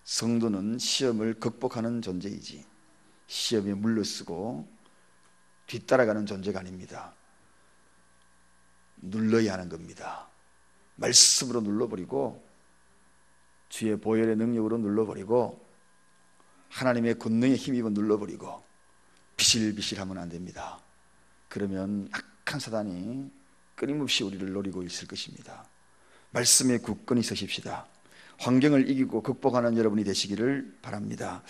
성도는 시험을 극복하는 존재이지 시험에 물러쓰고 뒤따라가는 존재가 아닙니다. 눌러야 하는 겁니다. 말씀으로 눌러버리고 주의 보혈의 능력으로 눌러버리고 하나님의 권능에 힘입어 눌러버리고 비실비실하면 안 됩니다. 그러면 악한 사단이 끊임없이 우리를 노리고 있을 것입니다. 말씀에 굳건히 서십시다. 환경을 이기고 극복하는 여러분이 되시기를 바랍니다.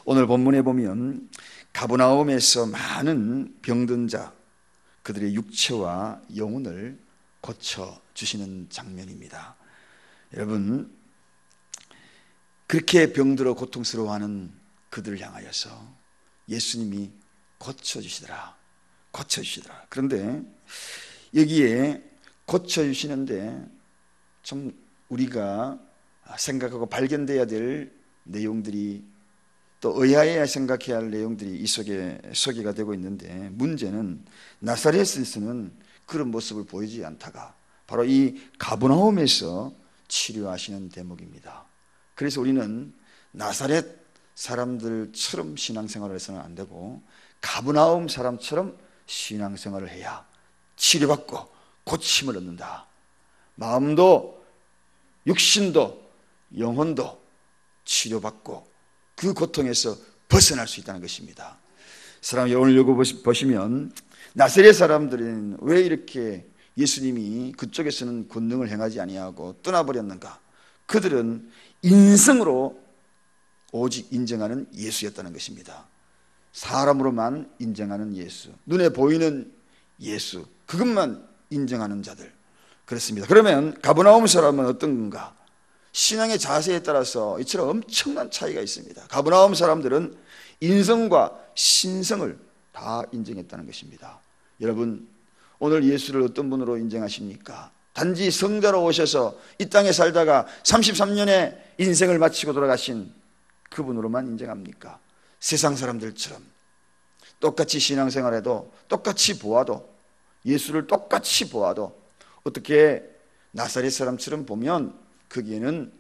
오늘 본문에 보면 가버나움에서 많은 병든 자, 그들의 육체와 영혼을 고쳐주시는 장면입니다. 여러분, 그렇게 병들어 고통스러워하는 그들을 향하여서 예수님이 고쳐주시더라. 그런데 여기에 고쳐주시는데 좀 우리가 생각하고 발견돼야 될 내용들이, 또 의아해야 생각해야 할 내용들이 이 속에 소개가 되고 있는데, 문제는 나사렛에서는 그런 모습을 보이지 않다가 바로 이 가버나움에서 치료하시는 대목입니다. 그래서 우리는 나사렛 사람들처럼 신앙생활을 해서는 안 되고 가버나움 사람처럼 신앙생활을 해야 치료받고 고침을 얻는다. 마음도 육신도 영혼도 치료받고 그 고통에서 벗어날 수 있다는 것입니다. 사랑하는 오늘 읽어보시면 나사렛 사람들은 왜 이렇게 예수님이 그쪽에서는 권능을 행하지 아니하고 떠나버렸는가? 그들은 인성으로 오직 인정하는 예수였다는 것입니다. 사람으로만 인정하는 예수, 눈에 보이는 예수, 그것만 인정하는 자들, 그렇습니다. 그러면 가버나움 사람은 어떤 건가? 신앙의 자세에 따라서 이처럼 엄청난 차이가 있습니다. 가버나움 사람들은 인성과 신성을 다 인정했다는 것입니다. 여러분, 오늘 예수를 어떤 분으로 인정하십니까? 단지 성자로 오셔서 이 땅에 살다가 33년의 인생을 마치고 돌아가신 그분으로만 인정합니까? 세상 사람들처럼 똑같이 신앙생활해도, 똑같이 보아도, 예수를 똑같이 보아도 어떻게 나사렛 사람처럼 보면 거기에는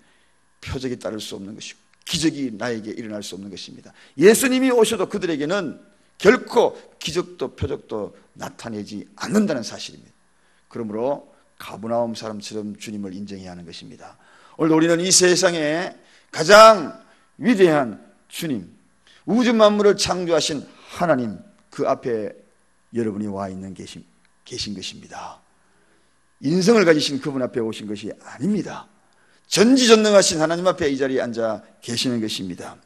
표적이 따를 수 없는 것이고 기적이 나에게 일어날 수 없는 것입니다. 예수님이 오셔도 그들에게는 결코 기적도 표적도 나타내지 않는다는 사실입니다. 그러므로 가버나움 사람처럼 주님을 인정해야 하는 것입니다. 오늘 우리는 이 세상에 가장 위대한 주님, 우주 만물을 창조하신 하나님, 그 앞에 여러분이 와 있는 계신 것입니다. 인성을 가지신 그분 앞에 오신 것이 아닙니다. 전지전능하신 하나님 앞에 이 자리에 앉아 계시는 것입니다.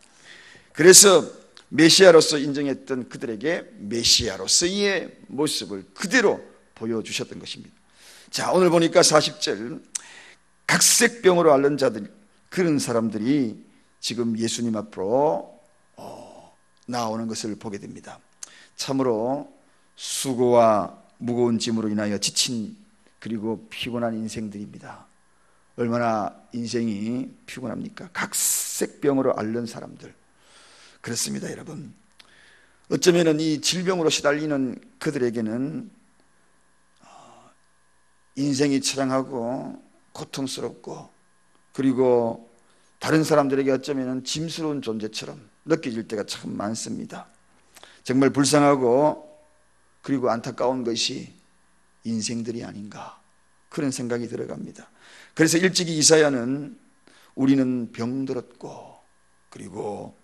그래서 메시아로서 인정했던 그들에게 메시아로서의 모습을 그대로 보여주셨던 것입니다. 자, 오늘 보니까 40절, 각색병으로 앓는 자들, 그런 사람들이 지금 예수님 앞으로 나오는 것을 보게 됩니다. 참으로 수고와 무거운 짐으로 인하여 지친 그리고 피곤한 인생들입니다. 얼마나 인생이 피곤합니까? 각색병으로 앓는 사람들. 그렇습니다, 여러분. 어쩌면 이 질병으로 시달리는 그들에게는 인생이 처량하고 고통스럽고, 그리고 다른 사람들에게 어쩌면 짐스러운 존재처럼 느껴질 때가 참 많습니다. 정말 불쌍하고 그리고 안타까운 것이 인생들이 아닌가, 그런 생각이 들어갑니다. 그래서 일찍이 이사야는 우리는 병들었고 그리고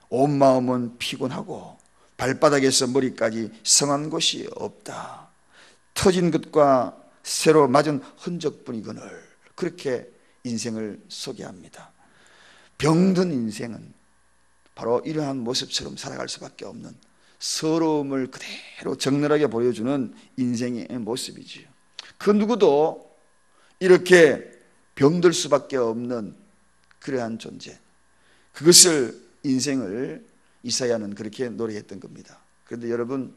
온 마음은 피곤하고 발바닥에서 머리까지 성한 곳이 없다, 터진 것과 새로 맞은 흔적뿐이거늘, 그렇게 인생을 소개합니다. 병든 인생은 바로 이러한 모습처럼 살아갈 수밖에 없는, 서러움을 그대로 적나라하게 보여주는 인생의 모습이지요. 그 누구도 이렇게 병들 수밖에 없는 그러한 존재, 그것을, 인생을 이사야는 그렇게 노래했던 겁니다. 그런데 여러분,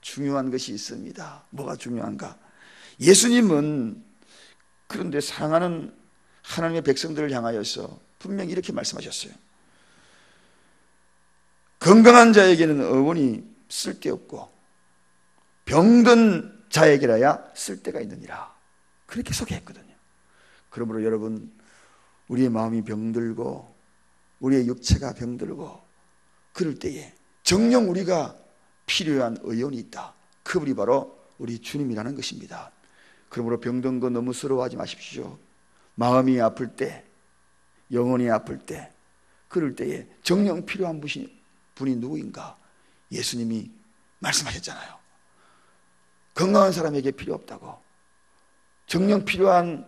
중요한 것이 있습니다. 뭐가 중요한가? 예수님은 그런데 사랑하는 하나님의 백성들을 향하여서 분명히 이렇게 말씀하셨어요. 건강한 자에게는 의원이 쓸데없고 병든 자에게라야 쓸데가 있느니라, 그렇게 소개했거든요. 그러므로 여러분, 우리의 마음이 병들고 우리의 육체가 병들고 그럴 때에 정녕 우리가 필요한 의원이 있다. 그분이 바로 우리 주님이라는 것입니다. 그러므로 병든 거 너무 서러워하지 마십시오. 마음이 아플 때, 영혼이 아플 때, 그럴 때에 정녕 필요한 분이 누구인가? 예수님이 말씀하셨잖아요. 건강한 사람에게 필요 없다고. 정녕 필요한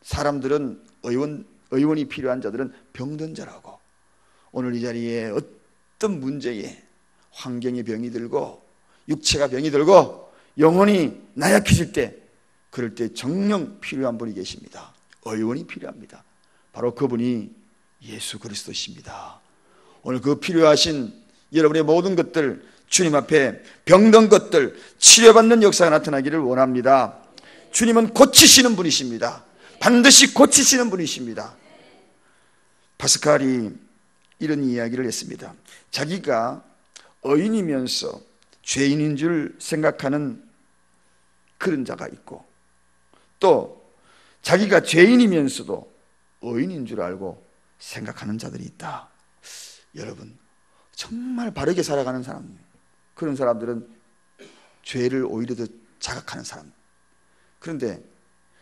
사람들은 의원이 필요한 자들은 병든 자라고. 오늘 이 자리에 어떤 문제에 환경의 병이 들고 육체가 병이 들고 영혼이 나약해질 때, 그럴 때 정녕 필요한 분이 계십니다. 의원이 필요합니다. 바로 그분이 예수 그리스도십니다. 오늘 그 필요하신 여러분의 모든 것들, 주님 앞에 병든 것들 치료받는 역사가 나타나기를 원합니다. 주님은 고치시는 분이십니다. 반드시 고치시는 분이십니다. 파스칼이 이런 이야기를 했습니다. 자기가 의인이면서 죄인인 줄 생각하는 그런 자가 있고, 또 자기가 죄인이면서도 의인인 줄 알고 생각하는 자들이 있다. 여러분, 정말 바르게 살아가는 사람, 그런 사람들은 죄를 오히려 더 자각하는 사람. 그런데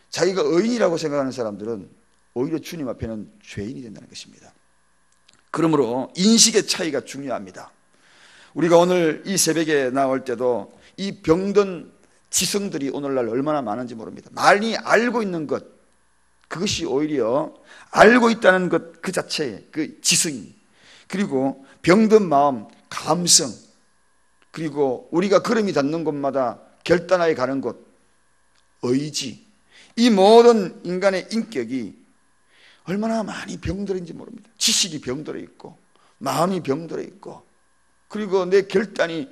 자기가 의인이라고 생각하는 사람들은 오히려 주님 앞에는 죄인이 된다는 것입니다. 그러므로 인식의 차이가 중요합니다. 우리가 오늘 이 새벽에 나올 때도 이 병든 지성들이 오늘날 얼마나 많은지 모릅니다. 많이 알고 있는 것, 그것이 오히려 알고 있다는 것 그 자체의 그 지성이, 그리고 병든 마음, 감성, 그리고 우리가 걸음이 닿는 곳마다 결단하여 가는 곳, 의지, 이 모든 인간의 인격이 얼마나 많이 병들어있는지 모릅니다. 지식이 병들어 있고 마음이 병들어 있고, 그리고 내 결단이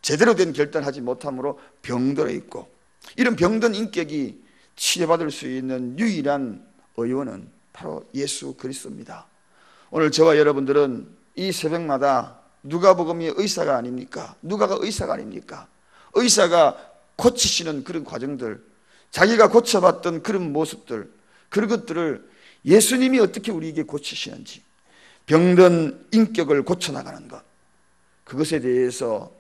제대로 된 결단하지 못함으로 병들어 있고, 이런 병든 인격이 치료받을 수 있는 유일한 의원은 바로 예수 그리스도입니다. 오늘 저와 여러분들은 이 새벽마다 누가복음이 의사가 아닙니까? 누가가 의사가 아닙니까? 의사가 고치시는 그런 과정들, 자기가 고쳐봤던 그런 모습들, 그런 것들을 예수님이 어떻게 우리에게 고치시는지, 병든 인격을 고쳐나가는 것, 그것에 대해서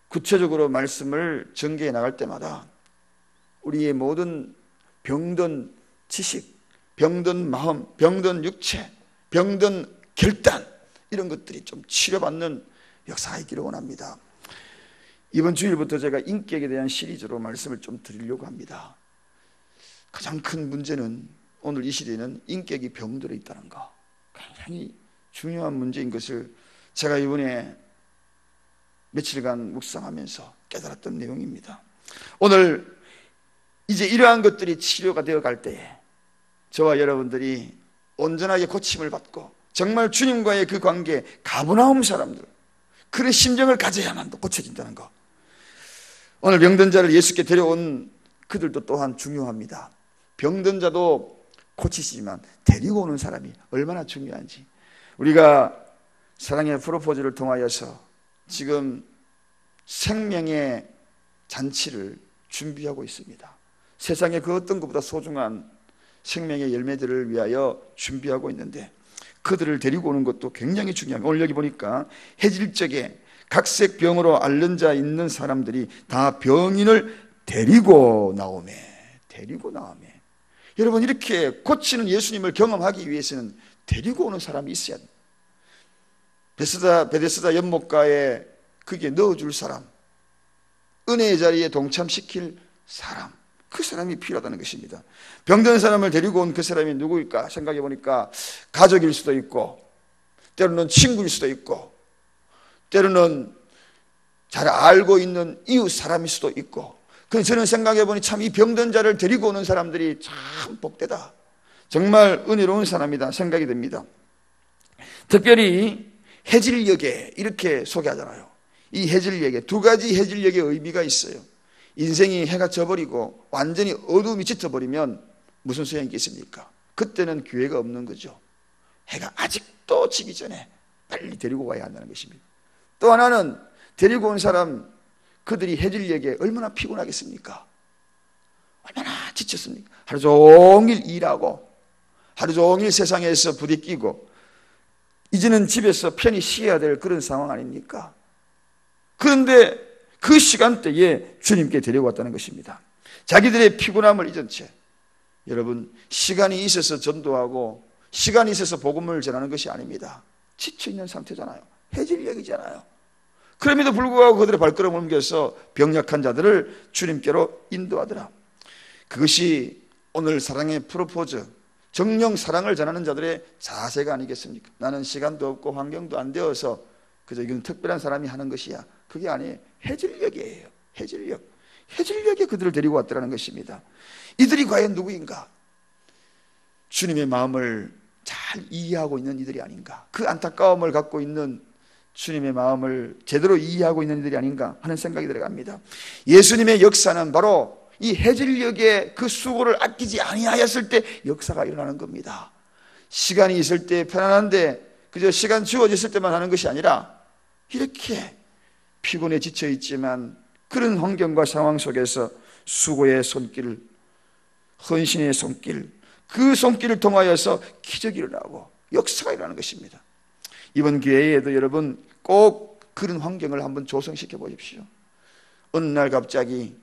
구체적으로 말씀을 전개해 나갈 때마다 우리의 모든 병든 지식, 병든 마음, 병든 육체, 병든 결단, 이런 것들이 좀 치료받는 역사가 있기를 원합니다. 이번 주일부터 제가 인격에 대한 시리즈로 말씀을 좀 드리려고 합니다. 가장 큰 문제는 오늘 이 시대에는 인격이 병들어 있다는 거, 굉장히 중요한 문제인 것을 제가 이번에 며칠간 묵상하면서 깨달았던 내용입니다. 오늘 이제 이러한 것들이 치료가 되어 갈 때에 저와 여러분들이 온전하게 고침을 받고 정말 주님과의 그 관계, 가버나움 사람들, 그런 심정을 가져야만 고쳐진다는 것. 오늘 병든 자를 예수께 데려온 그들도 또한 중요합니다. 병든 자도 고치시지만 데리고 오는 사람이 얼마나 중요한지. 우리가 사랑의 프로포즈를 통하여서 지금 생명의 잔치를 준비하고 있습니다. 세상에 그 어떤 것보다 소중한 생명의 열매들을 위하여 준비하고 있는데, 그들을 데리고 오는 것도 굉장히 중요합니다. 오늘 여기 보니까 해질적에 각색 병으로 앓는 자 있는 사람들이 다 병인을 데리고 나오매. 여러분, 이렇게 고치는 예수님을 경험하기 위해서는 데리고 오는 사람이 있어야 돼요. 베데스다 연못가에 그게 넣어줄 사람, 은혜의 자리에 동참시킬 사람, 그 사람이 필요하다는 것입니다. 병든 사람을 데리고 온 그 사람이 누구일까 생각해 보니까 가족일 수도 있고, 때로는 친구일 수도 있고, 때로는 잘 알고 있는 이웃 사람일 수도 있고. 그래서 저는 생각해 보니 참 이 병든 자를 데리고 오는 사람들이 참 복되다, 정말 은혜로운 사람이다 생각이 됩니다. 특별히 해질녘에 이렇게 소개하잖아요. 이 해질녘에 두 가지 해질녘의 의미가 있어요. 인생이 해가 져버리고 완전히 어두움이 짙어버리면 무슨 소용이 있겠습니까? 그때는 기회가 없는 거죠. 해가 아직도 지기 전에 빨리 데리고 가야 한다는 것입니다. 또 하나는 데리고 온 사람, 그들이 해질녘에 얼마나 피곤하겠습니까? 얼마나 지쳤습니까? 하루 종일 일하고 하루 종일 세상에서 부딪히고 이제는 집에서 편히 쉬어야 될 그런 상황 아닙니까? 그런데 그 시간대에 주님께 데려왔다는 것입니다. 자기들의 피곤함을 잊은 채, 여러분, 시간이 있어서 전도하고 시간이 있어서 복음을 전하는 것이 아닙니다. 지쳐있는 상태잖아요. 해질녘이잖아요. 그럼에도 불구하고 그들의 발걸음을 옮겨서 병약한 자들을 주님께로 인도하더라. 그것이 오늘 사랑의 프로포즈, 정령 사랑을 전하는 자들의 자세가 아니겠습니까? 나는 시간도 없고 환경도 안 되어서 그저 이건 특별한 사람이 하는 것이야. 그게 아니에요. 해질녘이에요. 해질녘에 그들을 데리고 왔더라는 것입니다. 이들이 과연 누구인가? 주님의 마음을 잘 이해하고 있는 이들이 아닌가? 그 안타까움을 갖고 있는 주님의 마음을 제대로 이해하고 있는 이들이 아닌가 하는 생각이 들어갑니다. 예수님의 역사는 바로 이 해질녘에 그 수고를 아끼지 아니하였을 때 역사가 일어나는 겁니다. 시간이 있을 때 편안한데 그저 시간 주어졌을 때만 하는 것이 아니라 이렇게 피곤해 지쳐 있지만 그런 환경과 상황 속에서 수고의 손길, 헌신의 손길, 그 손길을 통하여서 기적이 일어나고 역사가 일어나는 것입니다. 이번 기회에도 여러분 꼭 그런 환경을 한번 조성시켜 보십시오. 어느 날 갑자기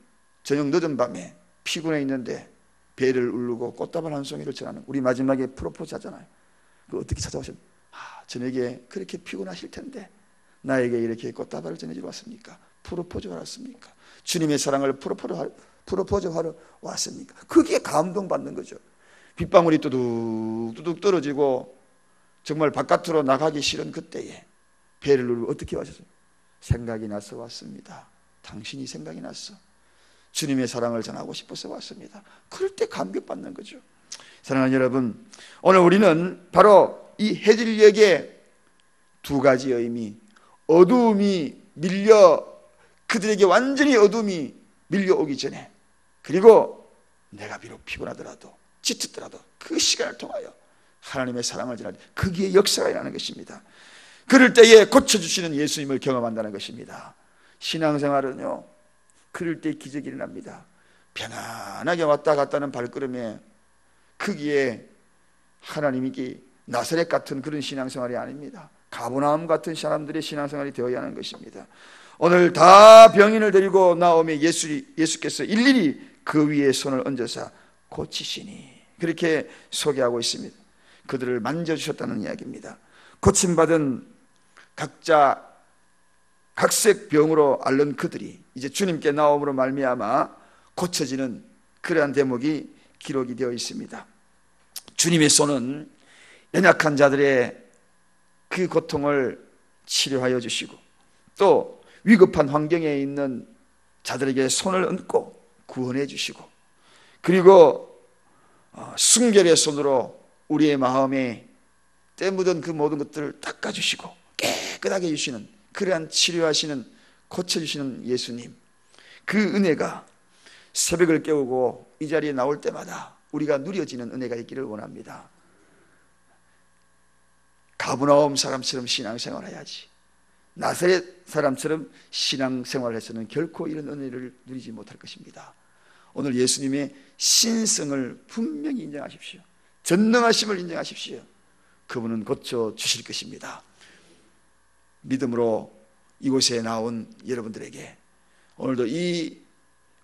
저녁 늦은 밤에 피곤해 있는데 배를 울르고 꽃다발 한 송이를 전하는, 우리 마지막에 프로포즈 하잖아요. 그 어떻게 찾아오셨? 저녁에 그렇게 피곤하실 텐데 나에게 이렇게 꽃다발을 전해주러 왔습니까? 프로포즈하러 왔습니까? 주님의 사랑을 프로포즈하러 왔습니까? 그게 감동받는 거죠. 빗방울이 뚜둑뚜둑 떨어지고 정말 바깥으로 나가기 싫은 그때에 배를 누르고 어떻게 하셨어요? 생각이 나서 왔습니다. 당신이 생각이 났어. 주님의 사랑을 전하고 싶어서 왔습니다. 그럴 때 감격받는 거죠. 사랑하는 여러분, 오늘 우리는 바로 이 해질녘의 두 가지 의미, 어두움이 그들에게 완전히 어둠이 밀려오기 전에, 그리고 내가 비록 피곤하더라도 지쳤더라도 그 시간을 통하여 하나님의 사랑을 전할 때 거기에 역사가 일어나는 것입니다. 그럴 때에 고쳐주시는 예수님을 경험한다는 것입니다. 신앙생활은요, 그럴 때 기적이 일어납니다. 편안하게 왔다 갔다 하는 발걸음에 거기에 하나님이 나사렛 같은 그런 신앙생활이 아닙니다. 가버나움 같은 사람들의 신앙생활이 되어야 하는 것입니다. 오늘 다 병인을 데리고 나오며 예수께서 일일이 그 위에 손을 얹어서 고치시니, 그렇게 소개하고 있습니다. 그들을 만져주셨다는 이야기입니다. 고침받은 각자 각색 병으로 앓는 그들이 이제 주님께 나옴으로 말미암아 고쳐지는 그러한 대목이 기록이 되어 있습니다. 주님의 손은 연약한 자들의 그 고통을 치료하여 주시고, 또 위급한 환경에 있는 자들에게 손을 얹고 구원해 주시고, 그리고 순결의 손으로 우리의 마음에 때 묻은 그 모든 것들을 닦아주시고 깨끗하게 해주시는, 그러한 치료하시는, 고쳐주시는 예수님, 그 은혜가 새벽을 깨우고 이 자리에 나올 때마다 우리가 누려지는 은혜가 있기를 원합니다. 가버나움 사람처럼 신앙생활 해야지, 나사렛 사람처럼 신앙생활을 해서는 결코 이런 은혜를 누리지 못할 것입니다. 오늘 예수님의 신성을 분명히 인정하십시오. 전능하심을 인정하십시오. 그분은 고쳐주실 것입니다. 믿음으로 이곳에 나온 여러분들에게 오늘도 이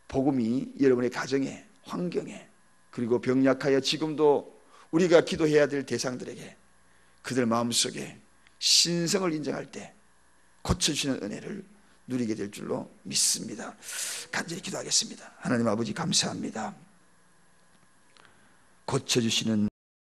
복음이 여러분의 가정에, 환경에, 그리고 병약하여 지금도 우리가 기도해야 될 대상들에게 그들 마음속에 신성을 인정할 때 고쳐주시는 은혜를 누리게 될 줄로 믿습니다. 간절히 기도하겠습니다. 하나님 아버지, 감사합니다. 고쳐주시는